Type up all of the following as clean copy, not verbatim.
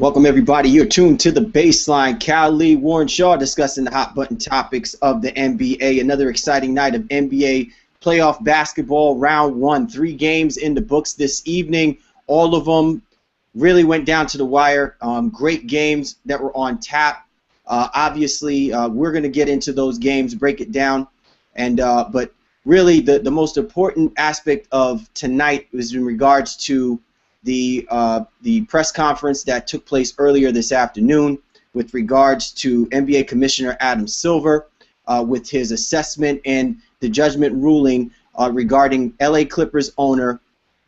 Welcome, everybody. You're tuned to the Baseline. Cal Lee, Warren Shaw discussing the hot button topics of the NBA. Another exciting night of NBA playoff basketball, round one. 3 games in the books this evening. All of them really went down to the wire. Great games that were on tap. Obviously, we're going to get into those games, break it down. But really, the most important aspect of tonight was in regards to the press conference that took place earlier this afternoon with regards to NBA Commissioner Adam Silver with his assessment and the judgment ruling regarding LA Clippers owner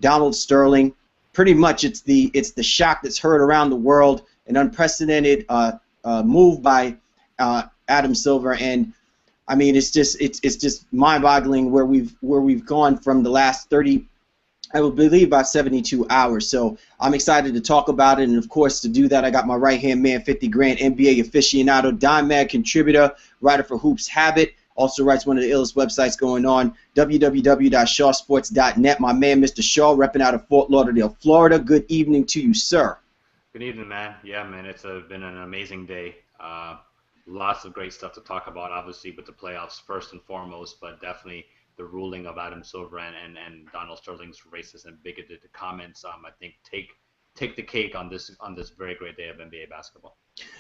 Donald Sterling. Pretty much it's the shock that's heard around the world, an unprecedented move by Adam Silver, and I mean it's just mind-boggling where we've gone from the last 30, I will believe, about 72 hours. So I'm excited to talk about it, and of course to do that I got my right-hand man, 50 grand NBA aficionado, Dime Mag contributor, writer for Hoops Habit, also writes one of the illest websites going on, www.shawsports.net. My man, Mr. Shaw, repping out of Fort Lauderdale, Florida. Good evening to you, sir. Good evening, man. Yeah, man, it's been an amazing day. Lots of great stuff to talk about, obviously, with the playoffs first and foremost, but definitely the ruling of Adam Silver and Donald Sterling's racist and bigoted comments, I think take the cake on this very great day of NBA basketball.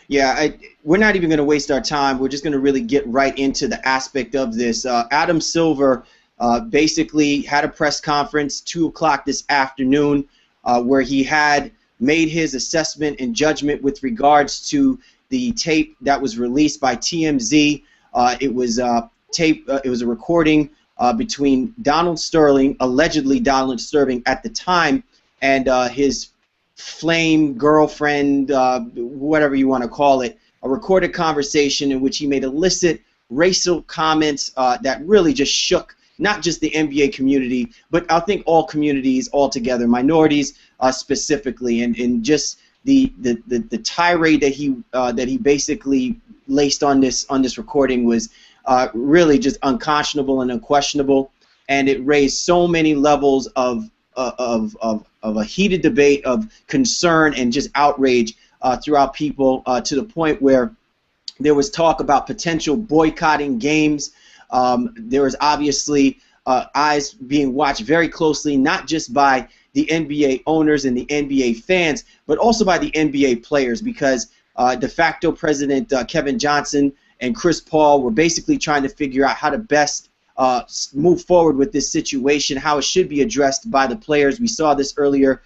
Yeah, we're not even going to waste our time. We're just going to really get right into the aspect of this. Adam Silver basically had a press conference 2 o'clock this afternoon where he had made his assessment and judgment with regards to the tape that was released by TMZ. It was it was a recording between Donald Sterling, allegedly Donald Sterling at the time, and his flame girlfriend, whatever you want to call it, a recorded conversation in which he made illicit racial comments that really just shook not just the NBA community, but I think all communities altogether, minorities specifically, and just the tirade that he basically laced on this recording was really just unconscionable and unquestionable, and it raised so many levels of a heated debate, of concern and just outrage throughout people, to the point where there was talk about potential boycotting games. There was obviously eyes being watched very closely, not just by the NBA owners and the NBA fans, but also by the NBA players, because de facto President Kevin Johnson and Chris Paul were basically trying to figure out how to best move forward with this situation, how it should be addressed by the players. We saw this earlier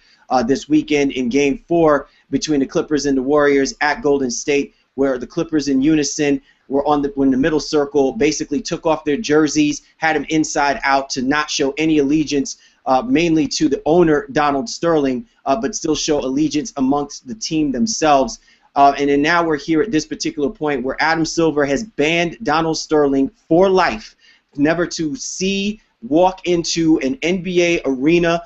this weekend in Game 4 between the Clippers and the Warriors at Golden State, where the Clippers in unison were in the middle circle, basically took off their jerseys, had them inside out to not show any allegiance mainly to the owner, Donald Sterling, but still show allegiance amongst the team themselves. And then now we're here at this particular point where Adam Silver has banned Donald Sterling for life, never to see, walk into an NBA arena,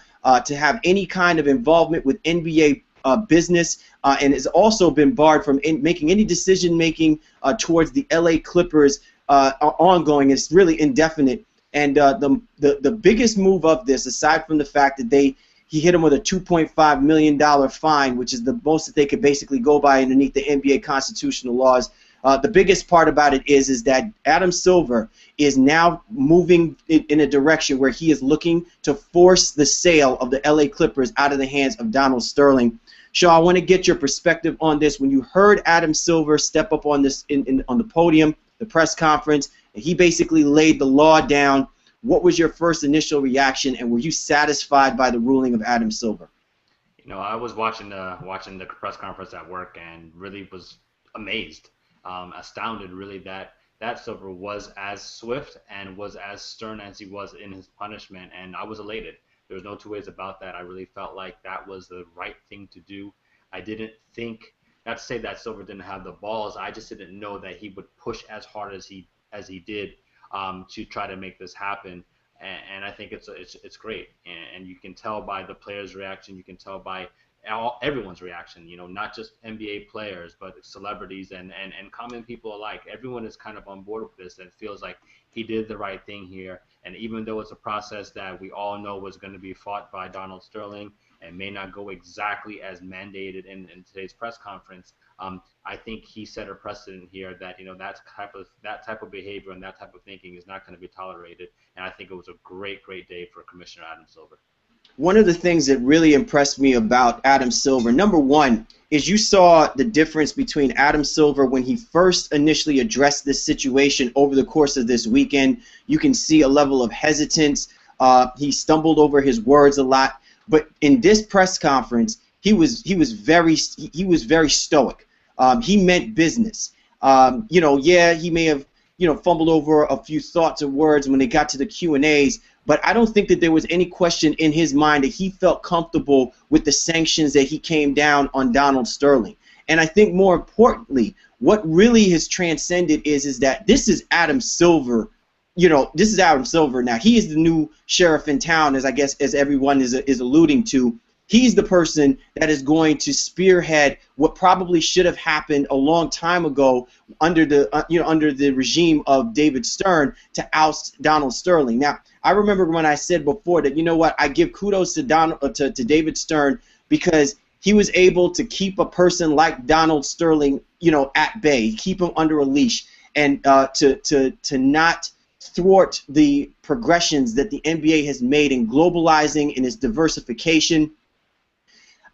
to have any kind of involvement with NBA business, and has also been barred from making any decision-making towards the LA Clippers ongoing. It's really indefinite. And the biggest move of this, aside from the fact that he hit him with a $2.5 million fine, which is the most that they could basically go by underneath the NBA constitutional laws. The biggest part about it is that Adam Silver is now moving in a direction where he is looking to force the sale of the LA Clippers out of the hands of Donald Sterling. Shaw, I want to get your perspective on this. When you heard Adam Silver step up on this on the podium, the press conference, and he basically laid the law down, what was your first initial reaction, and were you satisfied by the ruling of Adam Silver? You know, I was watching the press conference at work and really was amazed, astounded, really, that Silver was as swift and was as stern as he was in his punishment, and I was elated. There was no two ways about that. I really felt like that was the right thing to do. I didn't think, not to say that Silver didn't have the balls, I just didn't know that he would push as hard as he did to try to make this happen. And I think it's great. And you can tell by the players' reaction, you can tell by everyone's reaction, you know, not just NBA players, but celebrities and common people alike. Everyone is kind of on board with this and feels like he did the right thing here. And even though it's a process that we all know was going to be fought by Donald Sterling, and may not go exactly as mandated in today's press conference, I think he set a precedent here that that type of behavior and that type of thinking is not going to be tolerated. And I think it was a great day for Commissioner Adam Silver. One of the things that really impressed me about Adam Silver, number one, is you saw the difference between Adam Silver when he first initially addressed this situation over the course of this weekend. You can see a level of hesitance. He stumbled over his words a lot, but in this press conference, he was very stoic. He meant business. Yeah, he may have fumbled over a few thoughts or words when they got to the Q&As. But I don't think that there was any question in his mind that he felt comfortable with the sanctions that he came down on Donald Sterling. And I think more importantly, what really has transcended is that this is Adam Silver. This is Adam Silver now. He is the new sheriff in town, as everyone is alluding to. He's the person that is going to spearhead what probably should have happened a long time ago under the regime of David Stern to oust Donald Sterling. Now, I remember when I said before that, I give kudos to David Stern because he was able to keep a person like Donald Sterling, at bay, keep him under a leash, and to not thwart the progressions that the NBA has made in globalizing and its diversification.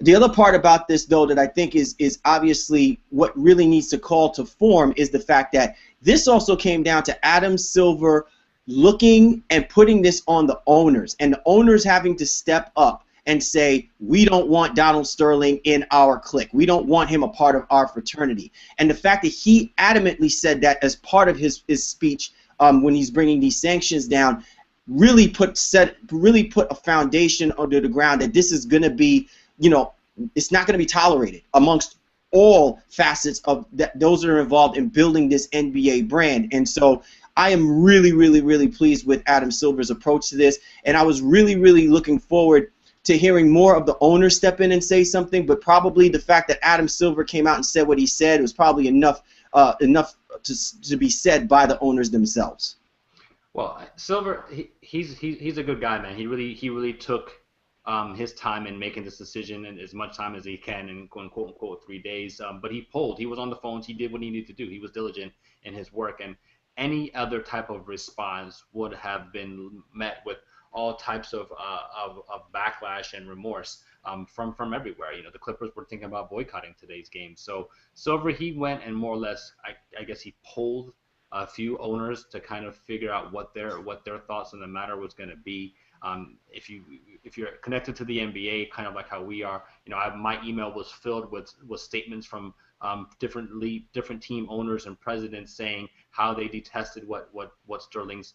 The other part about this, though, that I think is obviously what really needs to call to form is the fact that this also came down to Adam Silver looking and putting this on the owners, and the owners having to step up and say, we don't want Donald Sterling in our clique. We don't want him a part of our fraternity. And the fact that he adamantly said that as part of his speech when he's bringing these sanctions down really put a foundation under the ground that this is going to be, it's not going to be tolerated amongst all facets of those that are involved in building this NBA brand. And so I am really pleased with Adam Silver's approach to this, and I was really looking forward to hearing more of the owners step in and say something, but probably the fact that Adam Silver came out and said what he said was probably enough to be said by the owners themselves. Well, Silver, he's a good guy, man. He really took his time in making this decision and as much time as he can in quote unquote 3 days. But he polled. He was on the phones. He did what he needed to do. He was diligent in his work, and any other type of response would have been met with all types of backlash and remorse from everywhere. The Clippers were thinking about boycotting today's game. So Silver, he went and more or less, I guess he polled a few owners to kind of figure out what their thoughts on the matter was going to be. If you're connected to the NBA, kind of like how we are, my email was filled with statements from different team owners and presidents saying how they detested what Sterling's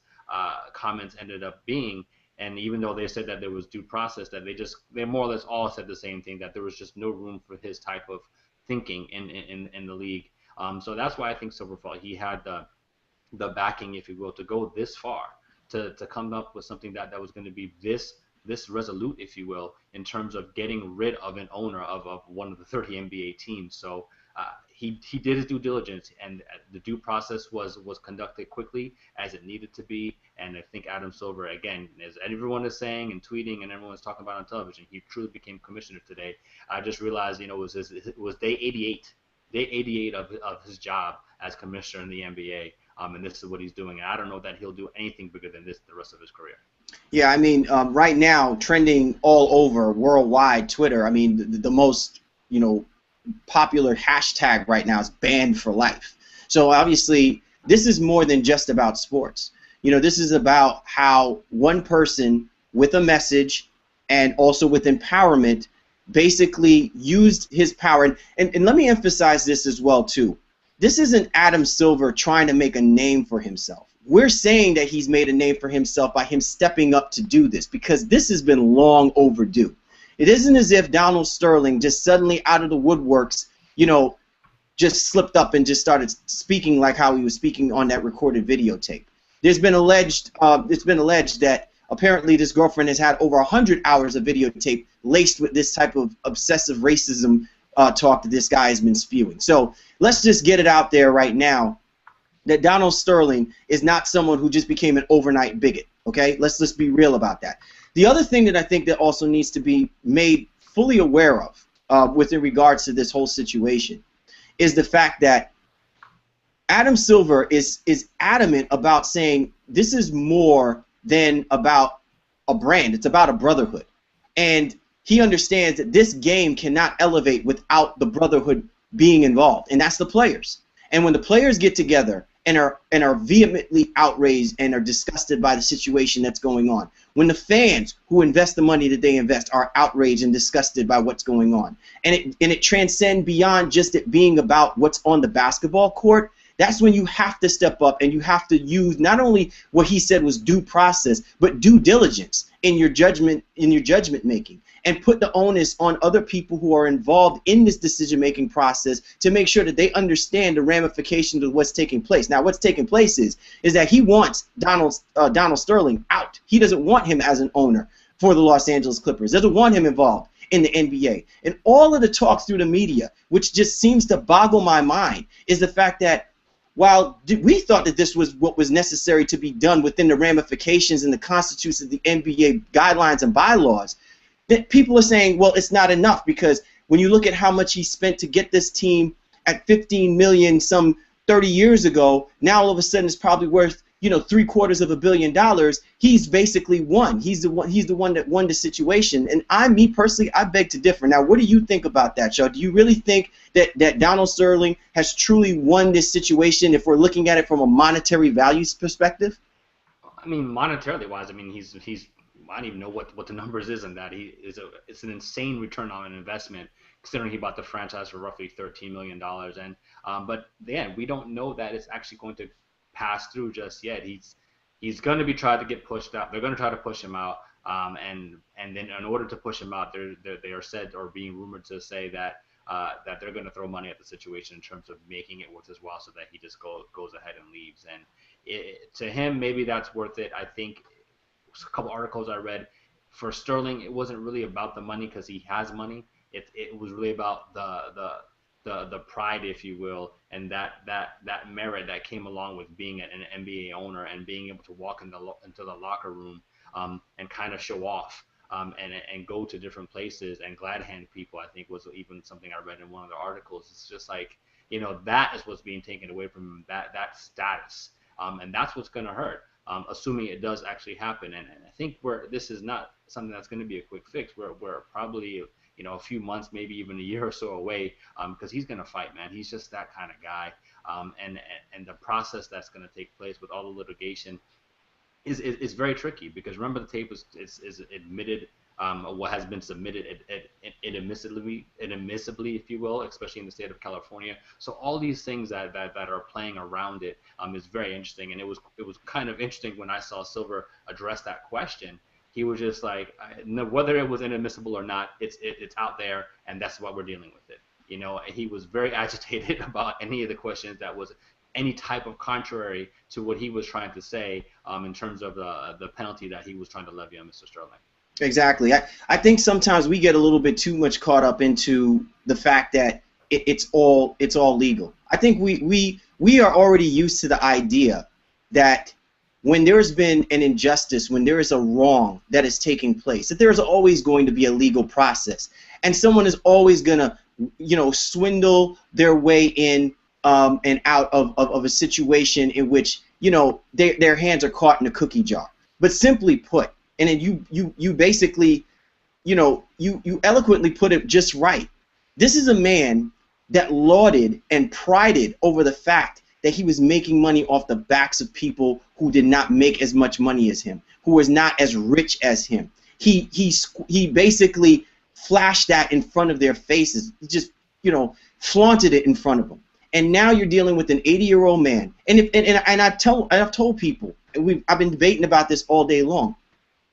comments ended up being. And even though they said that there was due process, that they more or less all said the same thing, that there was just no room for his type of thinking in the league. So that's why I think Silver felt he had the backing, if you will, to go this far, to come up with something that was going to be this resolute, if you will, in terms of getting rid of an owner of one of the 30 NBA teams. So he did his due diligence, and the due process was conducted quickly as it needed to be. And I think Adam Silver, again, as everyone is saying and tweeting and everyone's talking about on television, he truly became commissioner today. I just realized, it was day 88 of his job as commissioner in the NBA. And this is what he's doing. And I don't know that he'll do anything bigger than this the rest of his career. Yeah, I mean, right now, trending all over worldwide Twitter, I mean, the most, popular hashtag right now is banned for life. So obviously, this is more than just about sports. This is about how one person with a message and also with empowerment basically used his power. And let me emphasize this as well, too. This isn't Adam Silver trying to make a name for himself. We're saying that he's made a name for himself by him stepping up to do this, because this has been long overdue. It isn't as if Donald Sterling just suddenly out of the woodworks, just slipped up and just started speaking like how he was speaking on that recorded videotape. It's been alleged that apparently this girlfriend has had over 100 hours of videotape laced with this type of obsessive racism talk that this guy has been spewing. So let's just get it out there right now that Donald Sterling is not someone who just became an overnight bigot. Okay, let's be real about that. The other thing that I think that also needs to be made fully aware of with regards to this whole situation is the fact that Adam Silver is adamant about saying this is more than about a brand. It's about a brotherhood. And he understands that this game cannot elevate without the brotherhood being involved, and that's the players. And when the players get together and are vehemently outraged and are disgusted by the situation that's going on, when the fans who invest the money that they invest are outraged and disgusted by what's going on, and it transcends beyond just it being about what's on the basketball court, that's when you have to step up and you have to use not only what he said was due process, but due diligence in your judgment making, and put the onus on other people who are involved in this decision-making process to make sure that they understand the ramifications of what's taking place. Now, what's taking place is that he wants Donald Sterling out. He doesn't want him as an owner for the Los Angeles Clippers. Doesn't want him involved in the NBA. And all of the talk through the media, which just seems to boggle my mind, is the fact that while we thought that this was what was necessary to be done within the ramifications and the constitution of the NBA guidelines and bylaws, that people are saying, well, it's not enough, because when you look at how much he spent to get this team at $15 million some 30 years ago, now all of a sudden it's probably worth, $750 million. He's basically won. He's the one that won the situation. And me personally, I beg to differ. Now, what do you think about that, Shaw? Do you really think that Donald Sterling has truly won this situation if we're looking at it from a monetary values perspective? I mean, monetarily wise, I mean, he's I don't even know what the numbers is in that. It's an insane return on an investment, considering he bought the franchise for roughly $13 million. And but again, we don't know that it's actually going to pass through just yet. He's going to be trying to get pushed out. They're going to try to push him out. And then in order to push him out, they are said or being rumored to say that they're going to throw money at the situation in terms of making it worth his while, so that he just goes ahead and leaves. And to him, maybe that's worth it. I think a couple articles I read, for Sterling, it wasn't really about the money because he has money. It was really about the pride, if you will, and that merit that came along with being an NBA owner and being able to walk into the locker room and kind of show off and go to different places and glad hand people. I think was even something I read in one of the articles. It's just like, that is what's being taken away from him, that status, and that's what's going to hurt. Assuming it does actually happen. And I think this is not something that's going to be a quick fix. We're probably a few months, maybe even a year or so away, because he's going to fight, man. He's just that kind of guy. And the process that's going to take place with all the litigation is very tricky, because remember, the tape is admitted, what has been submitted inadmissibly, if you will, especially in the state of California. So all these things that are playing around it is very interesting. And it was kind of interesting when I saw Silver address that question. He was just like, whether it was inadmissible or not, it's out there, and that's what we're dealing with it. He was very agitated about any of the questions that was any type of contrary to what he was trying to say in terms of the penalty that he was trying to levy on Mr. Sterling. Exactly. I think sometimes we get a little bit too much caught up into the fact that it's all legal. I think we are already used to the idea that when there's been an injustice, when there is a wrong that is taking place, that there's always going to be a legal process, and someone is always going to swindle their way in and out of a situation in which their hands are caught in a cookie jar. But simply put, and then you basically, you eloquently put it just right. This is a man that lauded and prided over the fact that he was making money off the backs of people who did not make as much money as him, who was not as rich as him. He basically flashed that in front of their faces. He just, flaunted it in front of them. And now you're dealing with an 80-year-old man. And I've told people, I've been debating about this all day long.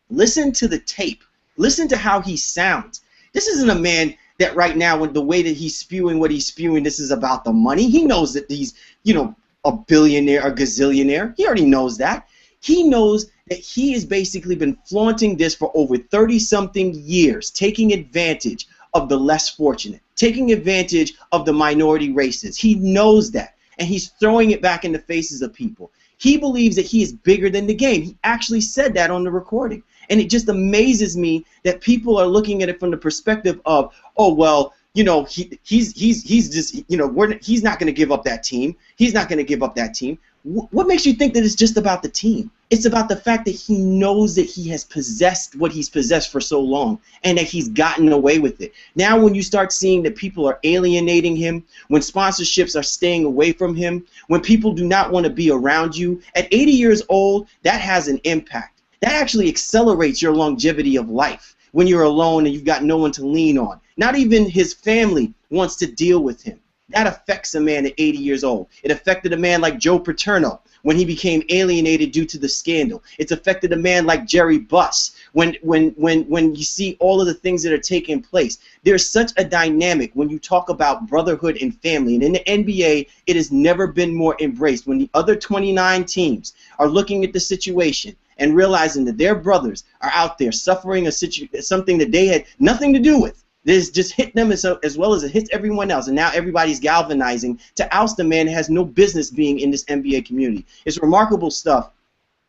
Listen to the tape. Listen to how he sounds. This isn't a man that right now, with the way that he's spewing what he's spewing, this is about the money. He knows that he's, a billionaire, a gazillionaire. He already knows that. He knows that he has basically been flaunting this for over 30-something years, taking advantage of the less fortunate, taking advantage of the minority races. He knows that, and he's throwing it back in the faces of people. He believes that he is bigger than the game. He actually said that on the recording. And it just amazes me that people are looking at it from the perspective of, oh, well, you know, he's just, you know, he's not going to give up that team. He's not going to give up that team. What makes you think that it's just about the team? It's about the fact that he knows that he has possessed what he's possessed for so long and that he's gotten away with it. Now when you start seeing that people are alienating him, when sponsorships are staying away from him, when people do not want to be around you, at 80 years old, that has an impact. That actually accelerates your longevity of life when you're alone and you've got no one to lean on. Not even his family wants to deal with him. That affects a man at 80 years old. It affected a man like Joe Paterno when he became alienated due to the scandal. It's affected a man like Jerry Buss when you see all of the things that are taking place. There's such a dynamic when you talk about brotherhood and family. And in the NBA, it has never been more embraced. When the other 29 teams are looking at the situation and realizing that their brothers are out there suffering something that they had nothing to do with. This just hit them as well as it hits everyone else. And now everybody's galvanizing to oust a man that has no business being in this NBA community. It's remarkable stuff.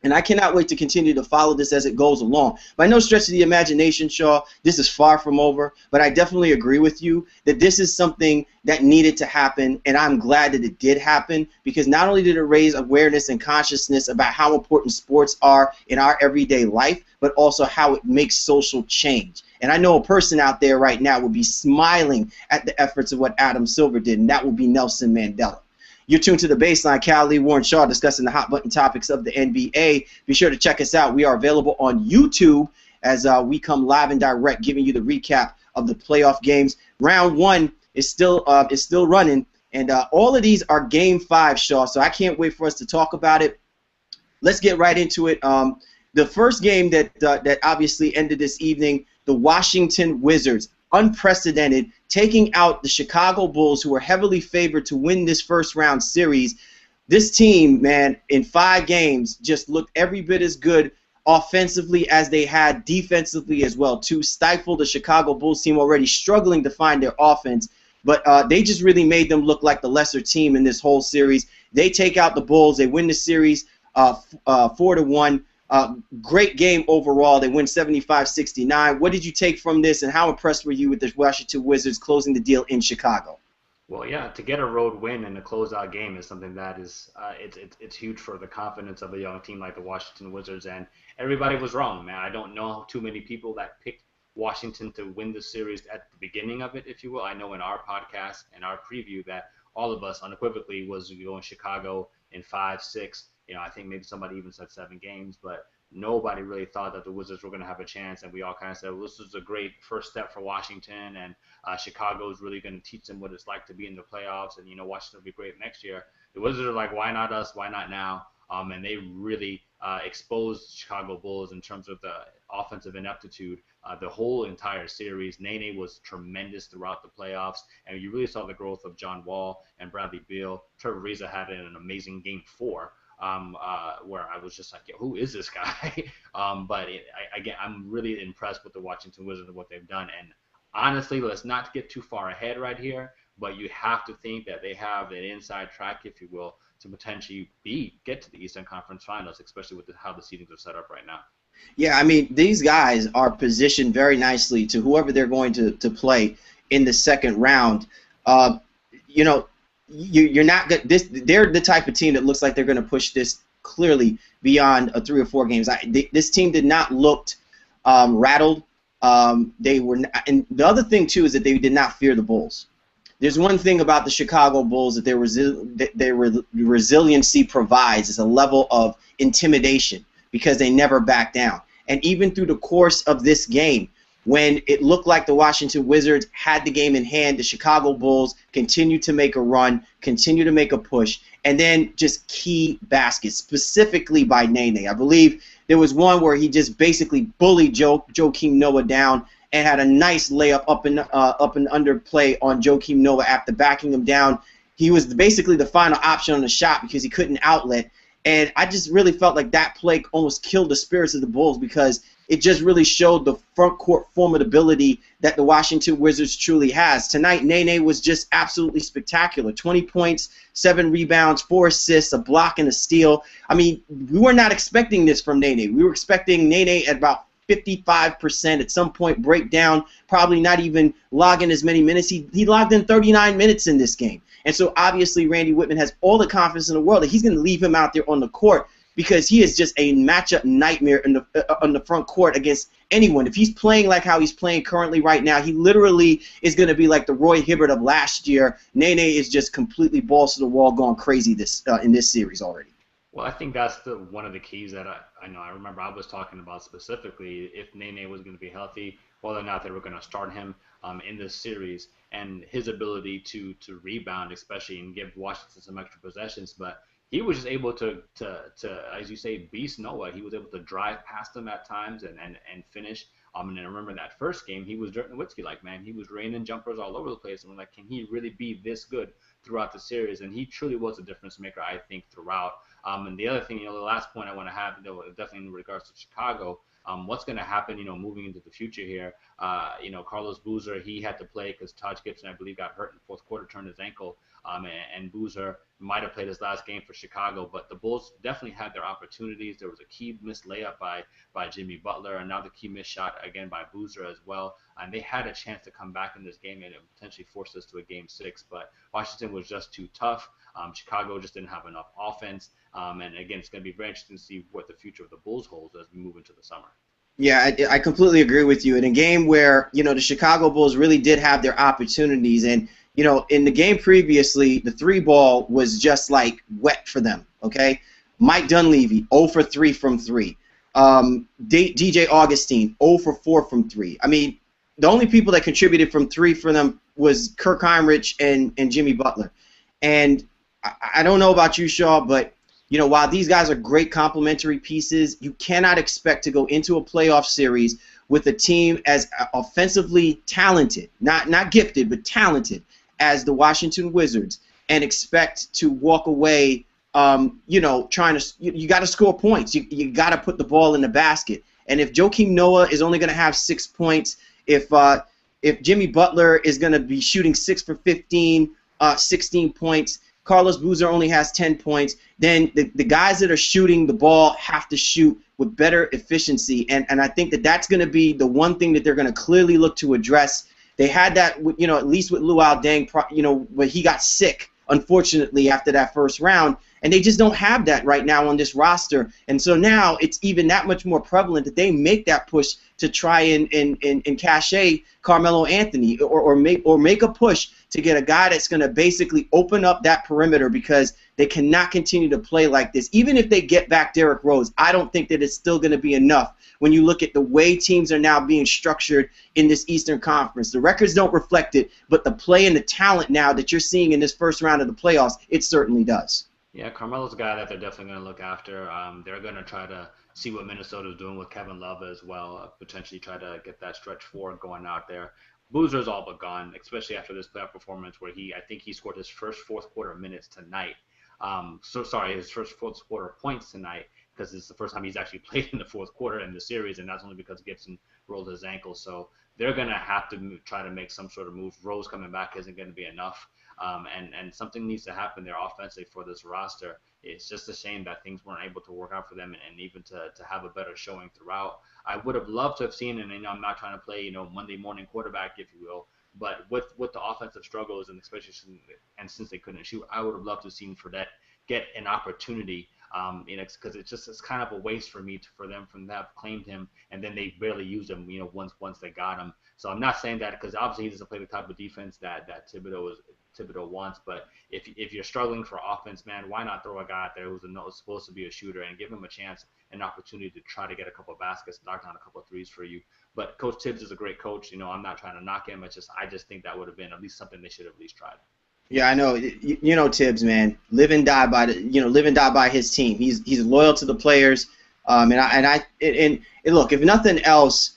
And I cannot wait to continue to follow this as it goes along. By no stretch of the imagination, Shaw, this is far from over. But I definitely agree with you that this is something that needed to happen. And I'm glad that it did happen, because not only did it raise awareness and consciousness about how important sports are in our everyday life, but also how it makes social change. And I know a person out there right now would be smiling at the efforts of what Adam Silver did, and that would be Nelson Mandela. You're tuned to The Baseline. Cal Lee, Warren Shaw discussing the hot button topics of the NBA. Be sure to check us out. We are available on YouTube as we come live and direct, giving you the recap of the playoff games. Round one is still running, and all of these are Game 5, Shaw, so I can't wait for us to talk about it. Let's get right into it. The first game that obviously ended this evening, the Washington Wizards, unprecedented, taking out the Chicago Bulls, who were heavily favored to win this first round series. This team, man, in 5 games just looked every bit as good offensively as they had defensively as well, to stifle the Chicago Bulls team already struggling to find their offense. But they just really made them look like the lesser team in this whole series. They take out the Bulls. They win the series 4-1. Great game overall. They win 75-69. What did you take from this, and how impressed were you with the Washington Wizards closing the deal in Chicago? Well, yeah, to get a road win in a closeout game is something that is it's huge for the confidence of a young team like the Washington Wizards, and everybody was wrong, man. I don't know too many people that picked Washington to win the series at the beginning of it, if you will. I know in our podcast and our preview that all of us unequivocally was going Chicago in 5-6. You know, I think maybe somebody even said 7 games, but nobody really thought that the Wizards were going to have a chance, and we all kind of said, well, this is a great first step for Washington, and Chicago is really going to teach them what it's like to be in the playoffs, and, you know, Washington will be great next year. The Wizards are like, why not us? Why not now? And they really exposed Chicago Bulls in terms of the offensive ineptitude. The whole entire series, Nene was tremendous throughout the playoffs, and you really saw the growth of John Wall and Bradley Beal. Trevor Ariza had an amazing Game 4. Where I was just like, yeah, who is this guy? But again, I'm really impressed with the Washington Wizards and what they've done. And honestly, let's not get too far ahead right here, but you have to think that they have an inside track, if you will, to potentially get to the Eastern Conference Finals, especially with how the seedings are set up right now. Yeah, I mean, these guys are positioned very nicely to whoever they're going to play in the second round. You know, you're not good. They're the type of team that looks like they're going to push this clearly beyond 3 or 4 games. This team did not look rattled. They were, and the other thing too is that they did not fear the Bulls. There's one thing about the Chicago Bulls that their resiliency provides is a level of intimidation, because they never back down. And even through the course of this game, when it looked like the Washington Wizards had the game in hand, the Chicago Bulls continued to make a run, continue to make a push, and then just key baskets, specifically by Nene. I believe there was one where he just basically bullied Joakim Noah down and had a nice layup up and under play on Joakim Noah after backing him down. He was basically the final option on the shot because he couldn't outlet. And I just really felt like that play almost killed the spirits of the Bulls, because it just really showed the front court formidability that the Washington Wizards truly has. Tonight, Nene was just absolutely spectacular. 20 points, 7 rebounds, 4 assists, a block, and a steal. I mean, we were not expecting this from Nene. We were expecting Nene at about 55% at some point, break down, probably not even logging as many minutes. He logged in 39 minutes in this game. And so obviously Randy Whitman has all the confidence in the world that he's going to leave him out there on the court because he is just a matchup nightmare in on the front court against anyone. If he's playing like how he's playing currently right now, he literally is going to be like the Roy Hibbert of last year. Nene is just completely balls to the wall, going crazy in this series already. Well, I think that's one of the keys that I know. I remember I was talking about specifically if Nene was going to be healthy, whether or not they were going to start him in this series, and his ability to rebound, especially, and give Washington some extra possessions. But he was just able to as you say, beast Noah. He was able to drive past him at times and finish. And I remember that first game, he was Dirk Nowitzki like, man, he was raining jumpers all over the place. And we're like, can he really be this good throughout the series? And he truly was a difference maker, I think, throughout. And the other thing, the last point I want to have, definitely in regards to Chicago, what's going to happen, moving into the future here. Carlos Boozer, he had to play because Taj Gibson, I believe, got hurt in the fourth quarter, turned his ankle. And Boozer might have played his last game for Chicago, but the Bulls definitely had their opportunities. There was a key missed layup by Jimmy Butler, and now the key missed shot again by Boozer as well. And they had a chance to come back in this game and potentially force us to a game 6, but Washington was just too tough. Chicago just didn't have enough offense. And again, it's going to be very interesting to see what the future of the Bulls holds as we move into the summer. Yeah, I completely agree with you. In a game where, the Chicago Bulls really did have their opportunities, and in the game previously, the 3-ball was just like wet for them, okay? Mike Dunleavy, 0 for 3 from 3. DJ Augustine, 0 for 4 from 3. I mean, the only people that contributed from 3 for them was Kirk Heinrich and Jimmy Butler. And I don't know about you, Shaw, but, while these guys are great complementary pieces, you cannot expect to go into a playoff series with a team as offensively talented, not gifted, but talented, as the Washington Wizards, and expect to walk away, trying to, you got to score points. You got to put the ball in the basket. And if Joakim Noah is only going to have 6 points, if Jimmy Butler is going to be shooting 6 for 15, 16 points, Carlos Boozer only has 10 points, then the guys that are shooting the ball have to shoot with better efficiency. And I think that's going to be the one thing that they're going to clearly look to address. They had that, at least with Luol Deng, where he got sick, unfortunately, after that first round. And they just don't have that right now on this roster. And so now it's even that much more prevalent that they make that push to try and cachet Carmelo Anthony or make a push to get a guy that's going to basically open up that perimeter, because they cannot continue to play like this. Even if they get back Derrick Rose, I don't think that it's still going to be enough when you look at the way teams are now being structured in this Eastern Conference. The records don't reflect it, but the play and the talent now that you're seeing in this first round of the playoffs, it certainly does. Yeah, Carmelo's a guy that they're definitely going to look after. They're going to try to see what Minnesota's doing with Kevin Love as well, potentially try to get that stretch 4 going out there. Boozer's all but gone, especially after this playoff performance where I think he scored his first fourth quarter minutes tonight. His first fourth quarter points tonight, because it's the first time he's actually played in the fourth quarter in the series, and that's only because Gibson rolled his ankle. So they're going to have to try to make some sort of move. Rose coming back isn't going to be enough. And something needs to happen there offensively for this roster. It's just a shame that things weren't able to work out for them and even to have a better showing throughout. I would have loved to have seen, and I'm not trying to play, Monday morning quarterback, if you will, but with the offensive struggles, and especially since they couldn't shoot, I would have loved to have seen Fredette get an opportunity, because it's kind of a waste for them from that claimed him, and then they barely used him, once they got him. So I'm not saying that because obviously he doesn't play the type of defense that Thibodeau wants, but if you're struggling for offense, man, why not throw a guy out there who's supposed to be a shooter and give him a chance, an opportunity to try to get a couple of baskets, knock down a couple of threes for you. But Coach Tibbs is a great coach. I'm not trying to knock him. I just think that would have been at least something they should have at least tried. Yeah, I know. Tibbs, man, live and die by his team. He's loyal to the players. And look, if nothing else,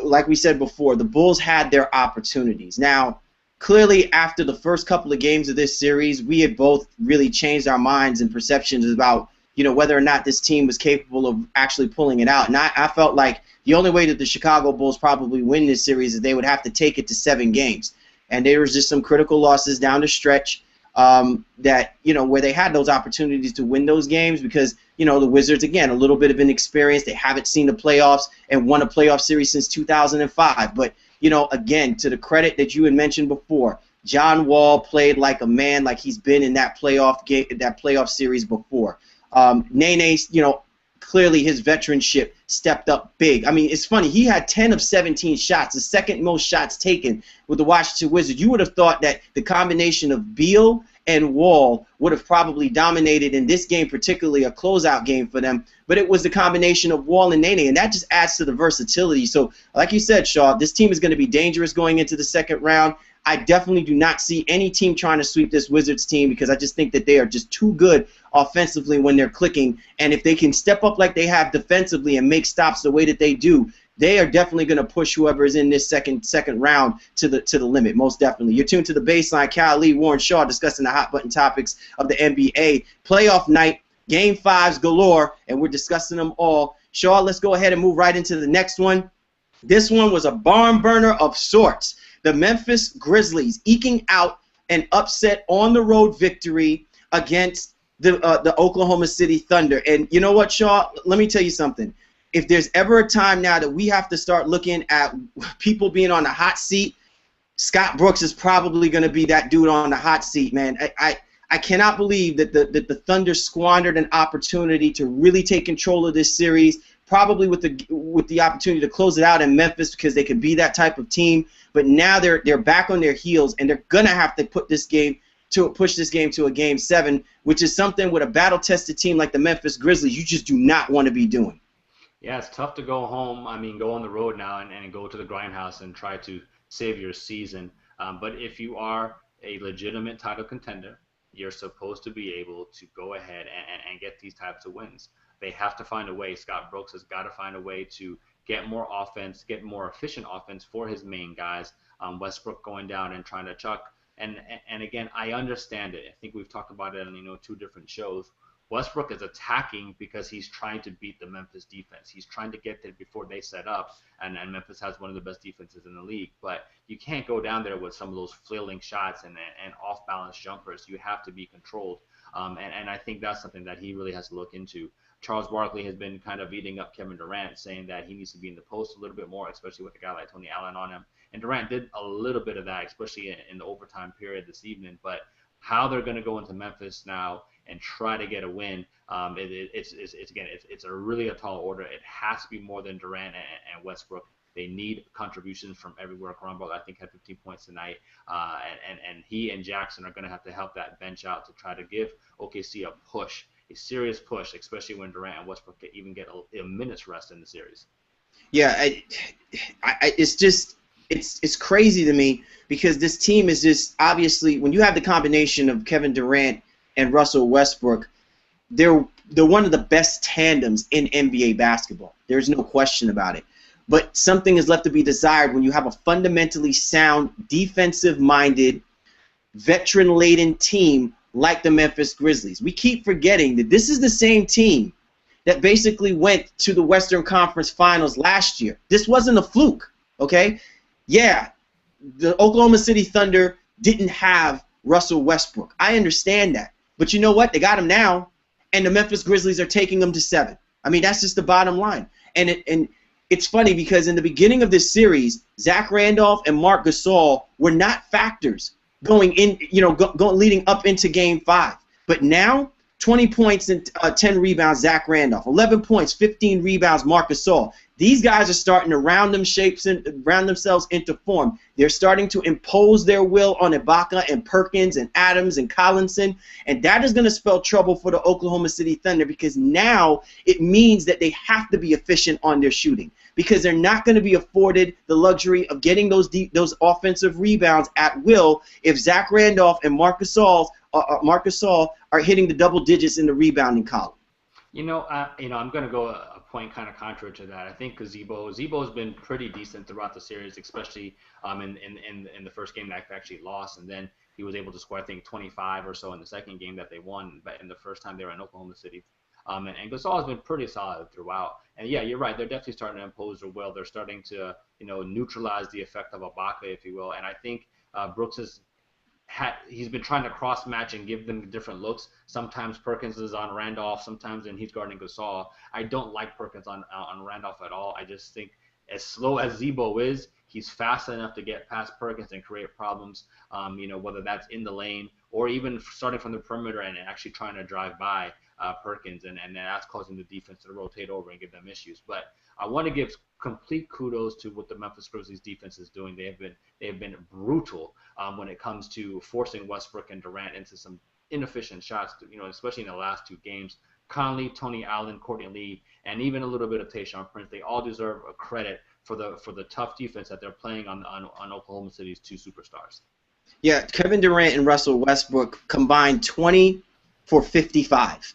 like we said before, the Bulls had their opportunities. Now, clearly, after the first couple of games of this series, we had both really changed our minds and perceptions about, whether or not this team was capable of actually pulling it out. And I felt like the only way that the Chicago Bulls probably win this series is they would have to take it to 7 games. And there was just some critical losses down the stretch. that, where they had those opportunities to win those games because, the Wizards, again, a little bit of inexperience. They haven't seen the playoffs and won a playoff series since 2005. But, again, to the credit that you had mentioned before, John Wall played like a man, like he's been in that playoff game, that playoff series before. Nene, clearly his veteranship stepped up big. I mean, it's funny. He had 10 of 17 shots, the second most shots taken with the Washington Wizards. You would have thought that the combination of Beal and Wall would have probably dominated in this game, particularly a closeout game for them. But it was the combination of Wall and Nene, and that just adds to the versatility. So, like you said, Shaw, this team is going to be dangerous going into the second round. I definitely do not see any team trying to sweep this Wizards team because I just think that they are just too good offensively when they're clicking. And if they can step up like they have defensively and make stops the way that they do, they are definitely going to push whoever is in this second round to the limit, most definitely. You're tuned to The Baseline. Cal Lee, Warren Shaw discussing the hot button topics of the NBA. Playoff night, Game 5s galore, and we're discussing them all. Shaw, let's go ahead and move right into the next one. This one was a barn burner of sorts. The Memphis Grizzlies eking out an upset on the road victory against the Oklahoma City Thunder. And you know what, Shaw? Let me tell you something. If there's ever a time now that we have to start looking at people being on the hot seat, Scott Brooks is probably going to be that dude on the hot seat, man. I cannot believe that the Thunder squandered an opportunity to really take control of this series, probably with the opportunity to close it out in Memphis because they could be that type of team. But now they're back on their heels, and they're gonna have to push this game to a Game 7, which is something with a battle-tested team like the Memphis Grizzlies you just do not want to be doing. Yeah, it's tough to go home. I mean, go on the road now and go to the grindhouse and try to save your season. But if you are a legitimate title contender, you're supposed to be able to go ahead and get these types of wins. They have to find a way. Scott Brooks has got to find a way to get more offense, get more efficient offense for his main guys. Westbrook going down and trying to chuck. And again, I understand it. I think we've talked about it on 2 different shows. Westbrook is attacking because he's trying to beat the Memphis defense. He's trying to get there before they set up, and Memphis has one of the best defenses in the league. But you can't go down there with some of those flailing shots and off-balance jumpers. You have to be controlled, and I think that's something that he really has to look into. Charles Barkley has been kind of eating up Kevin Durant, saying that he needs to be in the post a little bit more, especially with a guy like Tony Allen on him. And Durant did a little bit of that, especially in the overtime period this evening. But how they're going to go into Memphis now and try to get a win, it's a really a tall order. It has to be more than Durant and Westbrook. They need contributions from everywhere. Kronberg, I think, had 15 points tonight, and he and Jackson are going to have to help that bench out to try to give OKC a serious push, especially when Durant and Westbrook even get a minute's rest in the series. Yeah, it's crazy to me because this team is just obviously when you have the combination of Kevin Durant and Russell Westbrook, they're one of the best tandems in NBA basketball. There's no question about it. But something is left to be desired when you have a fundamentally sound, defensive-minded, veteran-laden team like the Memphis Grizzlies. We keep forgetting that this is the same team that basically went to the Western Conference Finals last year. This wasn't a fluke, okay? Yeah, the Oklahoma City Thunder didn't have Russell Westbrook. I understand that. But you know what? They got him now, and the Memphis Grizzlies are taking them to 7. I mean, that's just the bottom line. And it's funny because in the beginning of this series, Zach Randolph and Marc Gasol were not factors going in, leading up into Game 5. But now, 20 points and 10 rebounds, Zach Randolph. 11 points, 15 rebounds, Marc Gasol. These guys are starting to round themselves into form. They're starting to impose their will on Ibaka and Perkins and Adams and Collinson, and that is going to spell trouble for the Oklahoma City Thunder because now it means that they have to be efficient on their shooting because they're not going to be afforded the luxury of getting those offensive rebounds at will if Zach Randolph and Marc Gasol are hitting the double digits in the rebounding column. I'm going to go a point kind of contrary to that. I think Zebo's been pretty decent throughout the series, especially in the first game that they actually lost, and then he was able to score, I think, 25 or so in the second game that they won, but in the first time they were in Oklahoma City. And Gasol has been pretty solid throughout. And yeah, you're right. They're definitely starting to impose their will. They're starting to, neutralize the effect of Ibaka, if you will. And I think Brooks is he's been trying to cross match and give them different looks. Sometimes Perkins is on Randolph, sometimes and he's guarding Gasol. I don't like Perkins on Randolph at all. I just think as slow as Zebo is, he's fast enough to get past Perkins and create problems. Whether that's in the lane or even starting from the perimeter and actually trying to drive by Perkins, and that's causing the defense to rotate over and give them issues. But I want to give complete kudos to what the Memphis Grizzlies defense is doing. They have been brutal when it comes to forcing Westbrook and Durant into some inefficient shots. Especially in the last two games. Conley, Tony Allen, Courtney Lee, and even a little bit of Tayshaun Prince. They all deserve a credit for the tough defense that they're playing on Oklahoma City's two superstars. Yeah, Kevin Durant and Russell Westbrook combined 20 for 55.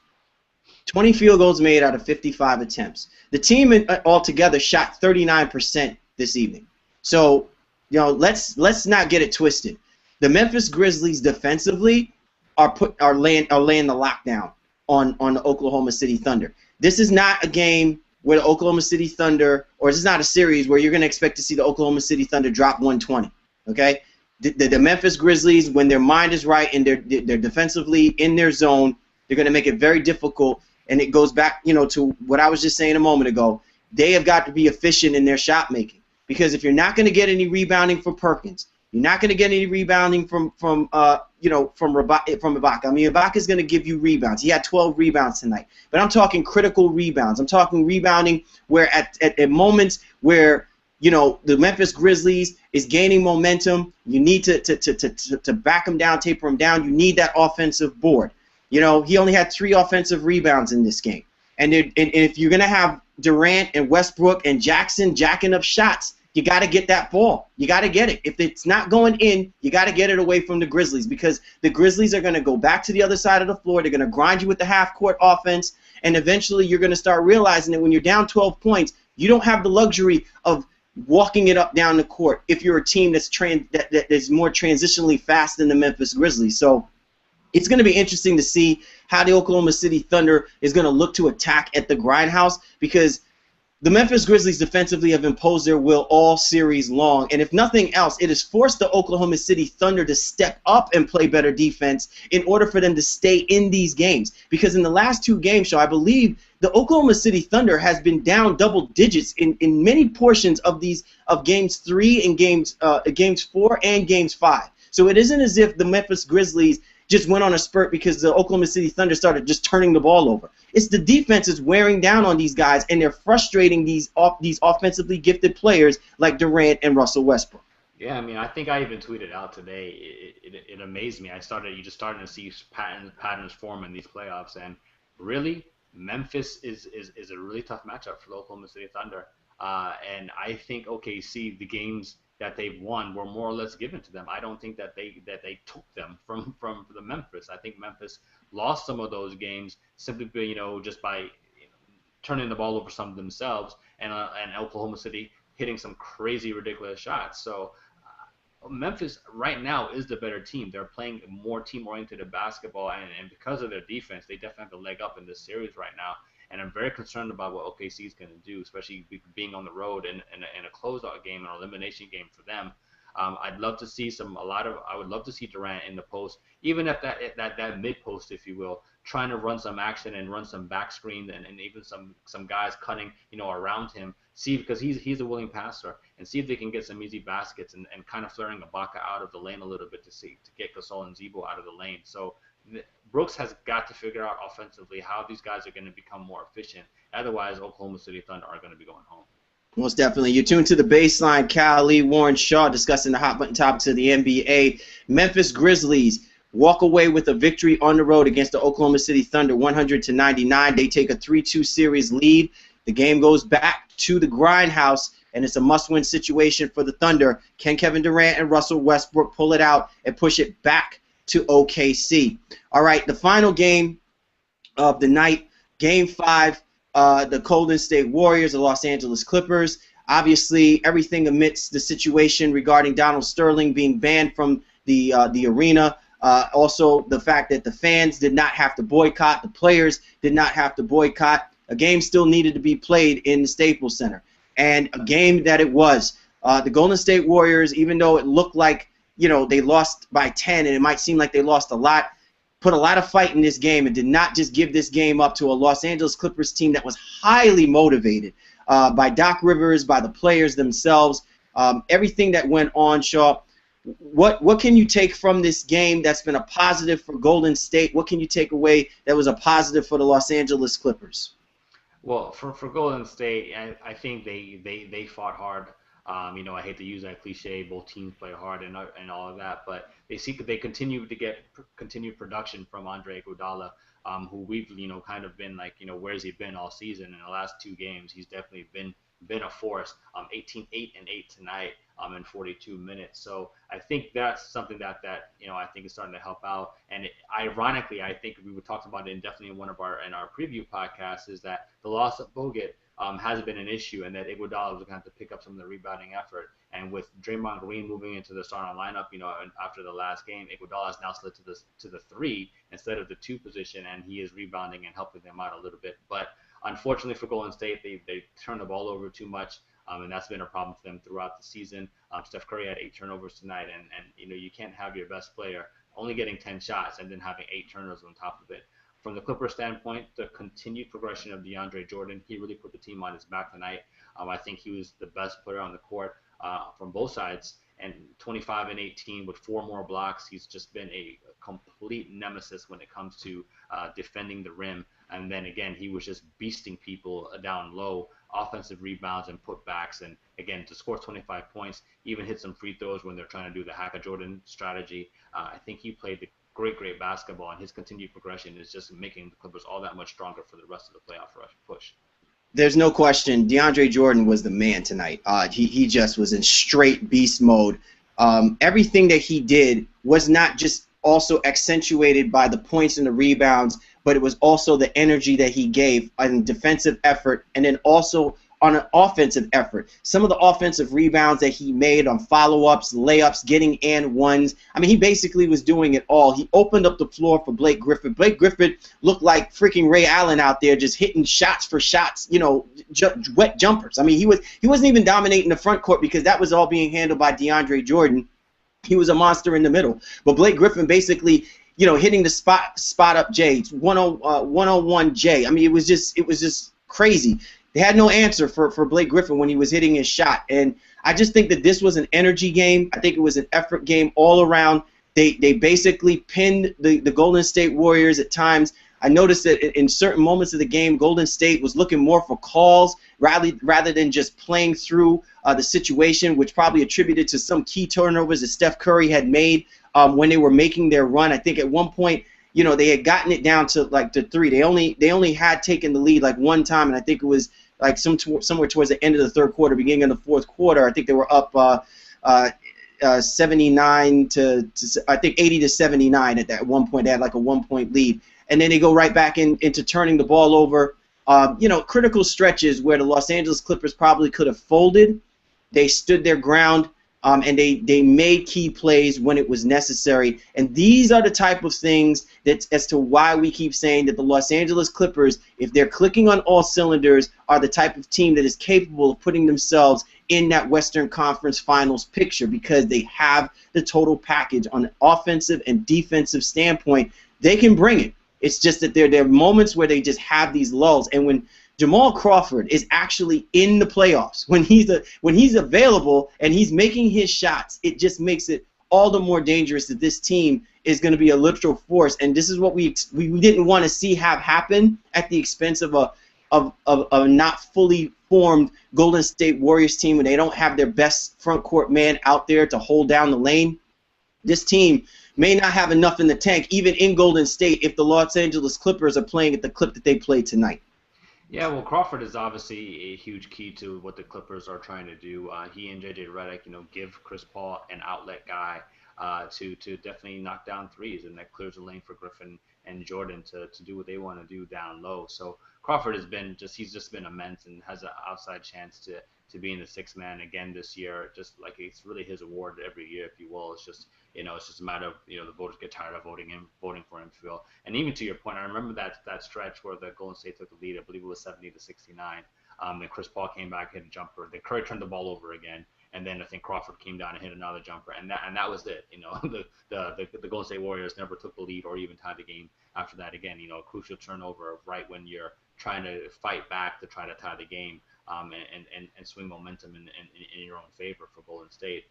20 field goals made out of 55 attempts. The team altogether shot 39% this evening. So, let's not get it twisted. The Memphis Grizzlies defensively are laying the lockdown on the Oklahoma City Thunder. This is not a game where the Oklahoma City Thunder, or this is not a series where you're going to expect to see the Oklahoma City Thunder drop 120. Okay, the Memphis Grizzlies, when their mind is right and they're defensively in their zone, they're going to make it very difficult. And it goes back, to what I was just saying a moment ago. They have got to be efficient in their shot making, because if you're not going to get any rebounding from Perkins, you're not going to get any rebounding from Ibaka. I mean, Ibaka is going to give you rebounds. He had 12 rebounds tonight, but I'm talking critical rebounds. I'm talking rebounding where at moments where the Memphis Grizzlies is gaining momentum, you need to back them down, taper them down. You need that offensive board. He only had 3 offensive rebounds in this game. And if you're going to have Durant and Westbrook and Jackson jacking up shots, you got to get that ball. You got to get it. If it's not going in, you got to get it away from the Grizzlies, because the Grizzlies are going to go back to the other side of the floor. They're going to grind you with the half-court offense, and eventually you're going to start realizing that when you're down 12 points, you don't have the luxury of walking it up down the court if you're a team that's that is more transitionally fast than the Memphis Grizzlies. So it's going to be interesting to see how the Oklahoma City Thunder is going to look to attack at the grindhouse, because the Memphis Grizzlies defensively have imposed their will all series long, and if nothing else, it has forced the Oklahoma City Thunder to step up and play better defense in order for them to stay in these games. Because in the last 2 games, I believe the Oklahoma City Thunder has been down double digits in many portions of games 3 and games 4 and games 5. So it isn't as if the Memphis Grizzlies just went on a spurt because the Oklahoma City Thunder started just turning the ball over. It's the defense is wearing down on these guys, and they're frustrating these offensively gifted players like Durant and Russell Westbrook. Yeah, I mean, I think I even tweeted out today. It amazed me. You just started to see patterns form in these playoffs, and really, Memphis is a really tough matchup for the Oklahoma City Thunder. And I think OKC, the games that they've won were more or less given to them. I don't think that they took them from the Memphis. I think Memphis lost some of those games simply just by turning the ball over some themselves, and Oklahoma City hitting some crazy ridiculous shots. So Memphis right now is the better team. They're playing more team-oriented basketball, and because of their defense, they definitely have the leg up in this series right now. And I'm very concerned about what OKC is going to do, especially being on the road in a closeout game, an elimination game for them. I'd love to see I would love to see Durant in the post, even if that mid post, if you will, trying to run some action and run some back screen, and even some guys cutting around him. See, because he's a willing passer, and see if they can get some easy baskets and kind of flaring Ibaka out of the lane a little bit to get Gasol and Zebo out of the lane. So Brooks has got to figure out offensively how these guys are going to become more efficient. Otherwise, Oklahoma City Thunder are going to be going home. Most definitely. You're tuned to The Baseline. Cal Lee, Warren Shaw discussing the hot button topics of the NBA. Memphis Grizzlies walk away with a victory on the road against the Oklahoma City Thunder, 100-99. They take a 3-2 series lead. The game goes back to the grindhouse, and it's a must-win situation for the Thunder. Can Kevin Durant and Russell Westbrook pull it out and push it back to OKC? All right, the final game of the night, Game 5, the Golden State Warriors, the Los Angeles Clippers. Obviously, everything amidst the situation regarding Donald Sterling being banned from the arena. Also, the fact that the fans did not have to boycott, the players did not have to boycott. A game still needed to be played in the Staples Center, and a game that it was. The Golden State Warriors, even though it looked like they lost by 10 and it might seem like they lost a lot, put a lot of fight in this game and did not just give this game up to a Los Angeles Clippers team that was highly motivated by Doc Rivers, by the players themselves, everything that went on, Shaw. What can you take from this game that's been a positive for Golden State? What can you take away that was a positive for the Los Angeles Clippers? Well, for Golden State, I think they fought hard. I hate to use that cliche. Both teams play hard and all of that, but they continue to get continued production from Andre Iguodala, who we've kind of been like where's he been all season? In the last 2 games, he's definitely been a force. 18, 8 and 8 tonight. In 42 minutes. So I think that's something that I think is starting to help out. And ironically, I think we talked about it definitely in in our preview podcast, is that the loss of Bogut hasn't been an issue, and that Iguodala was going to have to pick up some of the rebounding effort. And with Draymond Green moving into the starting lineup, after the last game, Iguodala has now slid to the 3 instead of the 2 position, and he is rebounding and helping them out a little bit. But unfortunately for Golden State, they turn the ball over too much. And that's been a problem for them throughout the season. Steph Curry had 8 turnovers tonight, and you can't have your best player only getting 10 shots and then having 8 turnovers on top of it. From the Clippers standpoint, the continued progression of DeAndre Jordan, he really put the team on his back tonight. I think he was the best player on the court from both sides, and 25 and 18 with 4 more blocks. He's just been a complete nemesis when it comes to defending the rim. And then again, he was just beasting people down low, offensive rebounds and putbacks. And again, to score 25 points, even hit some free throws when they're trying to do the Hack of Jordan strategy. I think he played the great basketball, and his continued progression is just making the Clippers all that much stronger for the rest of the playoff push. There's no question. DeAndre Jordan was the man tonight. He just was in straight beast mode. Everything that he did was not just also accentuated by the points and the rebounds, but it was also the energy that he gave on defensive effort and then also on an offensive effort. Some of the offensive rebounds that he made on follow-ups, layups, getting and ones. I mean, he basically was doing it all. He opened up the floor for Blake Griffin. Blake Griffin looked like freaking Ray Allen out there, just hitting shots for shots, wet jumpers. I mean, he wasn't even dominating the front court because that was all being handled by DeAndre Jordan. He was a monster in the middle. But Blake Griffin basically, hitting the spot up J, 101 J. I mean, it was just crazy. They had no answer for Blake Griffin when he was hitting his shot. And I just think that this was an energy game. I think it was an effort game all around. They basically pinned the Golden State Warriors at times. I noticed that in certain moments of the game, Golden State was looking more for calls rather than just playing through the situation, which probably attributed to some key turnovers that Steph Curry had made when they were making their run. I think at one point, they had gotten it down to like to 3. They only had taken the lead like one time, and I think it was like somewhere towards the end of the third quarter, beginning of the fourth quarter. I think they were up 79 to I think 80 to 79 at that one point. They had like a 1-point lead, and then they go right back into turning the ball over. Critical stretches where the Los Angeles Clippers probably could have folded. They stood their ground. And they made key plays when it was necessary. And these are the type of things that, as to why we keep saying that the Los Angeles Clippers, if they're clicking on all cylinders, are the type of team that is capable of putting themselves in that Western Conference Finals picture, because they have the total package on an offensive and defensive standpoint. They can bring it. It's just that there are moments where they just have these lulls. And when Jamal Crawford is actually in the playoffs, when he's available and he's making his shots, it just makes it all the more dangerous that this team is going to be a literal force. And this is what we didn't want to see have happen at the expense of a not fully formed Golden State Warriors team when they don't have their best front court man out there to hold down the lane. This team may not have enough in the tank, even in Golden State, if the Los Angeles Clippers are playing at the clip that they played tonight. Yeah, well, Crawford is obviously a huge key to what the Clippers are trying to do. He and JJ Redick, give Chris Paul an outlet guy to definitely knock down threes, and that clears the lane for Griffin and Jordan to do what they want to do down low. So Crawford he's just been immense and has an outside chance to be in the 6th man again this year. Just like it's really his award every year, if you will. It's just it's just a matter of the voters get tired of voting for him, Phil. And even to your point, I remember that stretch where the Golden State took the lead. I believe it was 70 to 69. And Chris Paul came back, hit a jumper. Then Curry turned the ball over again, and then I think Crawford came down and hit another jumper, and that was it. You know, the Golden State Warriors never took the lead or even tied the game after that. Again, you know, a crucial turnover right when you're trying to fight back to try to tie the game. And swing momentum in your own favor for Golden State.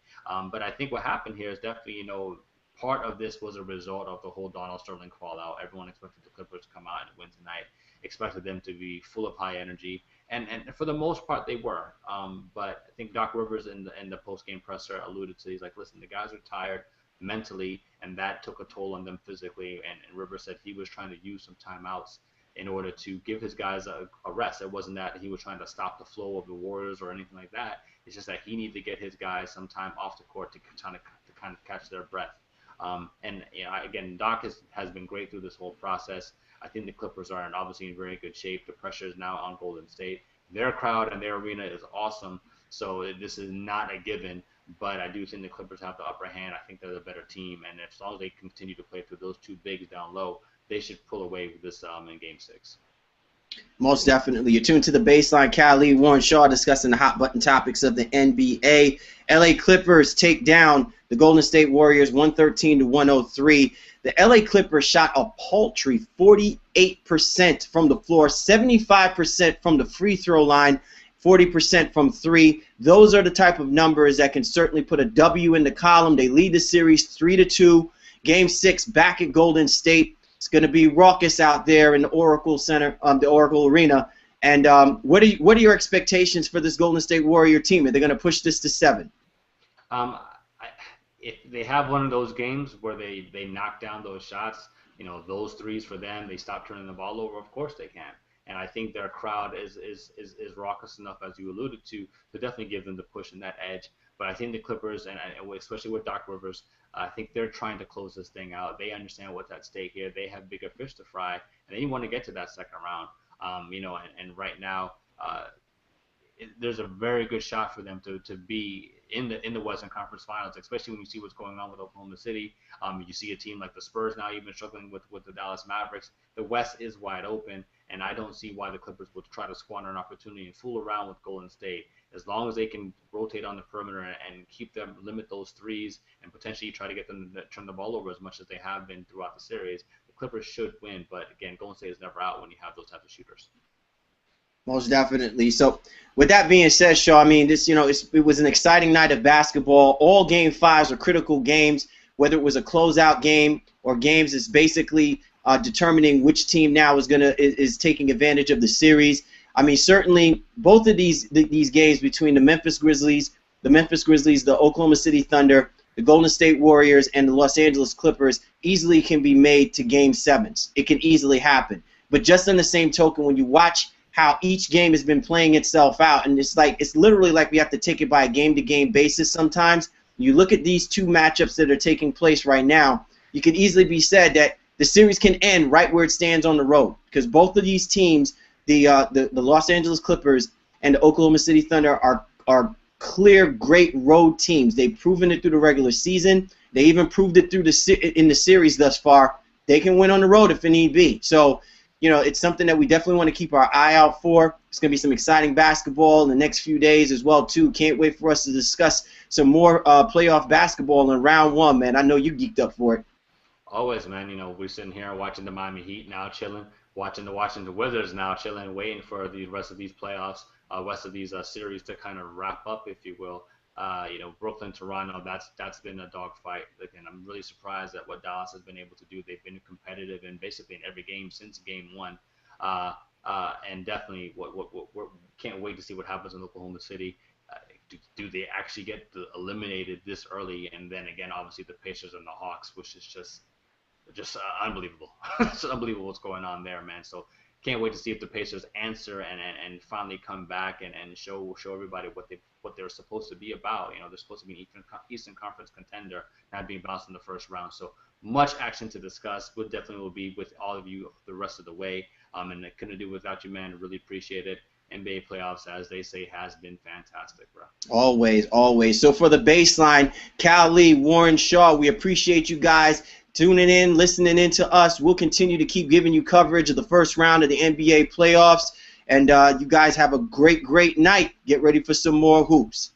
But I think what happened here is definitely, you know, part of this was a result of the whole Donald Sterling fallout. Everyone expected the Clippers to come out and win tonight, expected them to be full of high energy, and for the most part they were. But I think Doc Rivers in the post-game presser alluded to, he's like, listen, the guys are tired mentally, and that took a toll on them physically. And Rivers said he was trying to use some timeouts in order to give his guys a rest. It wasn't that he was trying to stop the flow of the Warriors or anything like that. It's just that he needed to get his guys some time off the court to kind of catch their breath. And you know, again, Doc has been great through this whole process. I think the Clippers are obviously in very good shape. The pressure is now on Golden State. Their crowd and their arena is awesome, so this is not a given. But I do think the Clippers have the upper hand. I think they're the better team, and as long as they continue to play through those two bigs down low, they should pull away with this in Game 6. Most definitely. You're tuned to the Baseline. Khalid, Warren Shaw discussing the hot button topics of the NBA. LA Clippers take down the Golden State Warriors 113-103. The LA Clippers shot a paltry 48% from the floor, 75% from the free throw line, 40% from three. Those are the type of numbers that can certainly put a W in the column. They lead the series 3-2. Game 6 back at Golden State. It's going to be raucous out there in the Oracle Center, the Oracle Arena. And what are your expectations for this Golden State Warrior team? Are they going to push this to 7? If they have one of those games where they knock down those shots, you know, those threes for them, they stop turning the ball over, of course they can. And I think their crowd is raucous enough, as you alluded to definitely give them the push and that edge. But I think the Clippers, and especially with Doc Rivers, I think they're trying to close this thing out. They understand what's at stake here. They have bigger fish to fry, and they want to get to that second round. You know, and right now, there's a very good shot for them to be in the Western Conference Finals, especially when you see what's going on with Oklahoma City. You see a team like the Spurs now even struggling with the Dallas Mavericks. The West is wide open, and I don't see why the Clippers would try to squander an opportunity and fool around with Golden State. As long as they can rotate on the perimeter and keep them, limit those threes, and potentially try to get them to turn the ball over as much as they have been throughout the series, the Clippers should win. But again, Golden State is never out when you have those types of shooters. Most definitely. So, with that being said, Shaw, I mean, this, you know, it was an exciting night of basketball. All Game 5s are critical games, whether it was a closeout game or games that's basically determining which team now is taking advantage of the series. I mean, certainly both of these games between the Memphis Grizzlies, the Oklahoma City Thunder, the Golden State Warriors, and the Los Angeles Clippers easily can be made to Game 7s. It can easily happen. But just on the same token, when you watch how each game has been playing itself out, and it's literally like we have to take it by a game-to-game basis sometimes. You look at these two matchups that are taking place right now, you could easily be said that the series can end right where it stands on the road, because both of these teams, the Los Angeles Clippers and the Oklahoma City Thunder, are clear, great road teams. They've proven it through the regular season. They even proved it in the series thus far. They can win on the road if it need be. So, you know, it's something that we definitely want to keep our eye out for. It's going to be some exciting basketball in the next few days as well, too. Can't wait for us to discuss some more playoff basketball in round 1, man. I know you geeked up for it. Always, man. You know, we're sitting here watching the Miami Heat now chilling, watching the Washington Wizards now chilling, waiting for the rest of these playoffs, rest of these series to kind of wrap up, if you will. You know, Brooklyn, Toronto, that's been a dogfight. Again, I'm really surprised at what Dallas has been able to do. They've been competitive in basically in every game since Game 1. And definitely, we can't wait to see what happens in Oklahoma City. Do they actually get eliminated this early? And then again, obviously the Pacers and the Hawks, which is just unbelievable. It's unbelievable what's going on there, man. So can't wait to see if the Pacers answer and finally come back and show everybody what they're supposed to be about. You know, they're supposed to be an Eastern Conference contender, not being bounced in the first round. So much action to discuss. We definitely will be with all of you the rest of the way. And I couldn't do it without you, man. Really appreciate it. NBA playoffs, as they say, has been fantastic, bro. Always, always. So for the Baseline, Khalid, Warren Shaw, we appreciate you guys tuning in, listening in to us. We'll continue to keep giving you coverage of the first round of the NBA playoffs. And you guys have a great, great night. Get ready for some more hoops.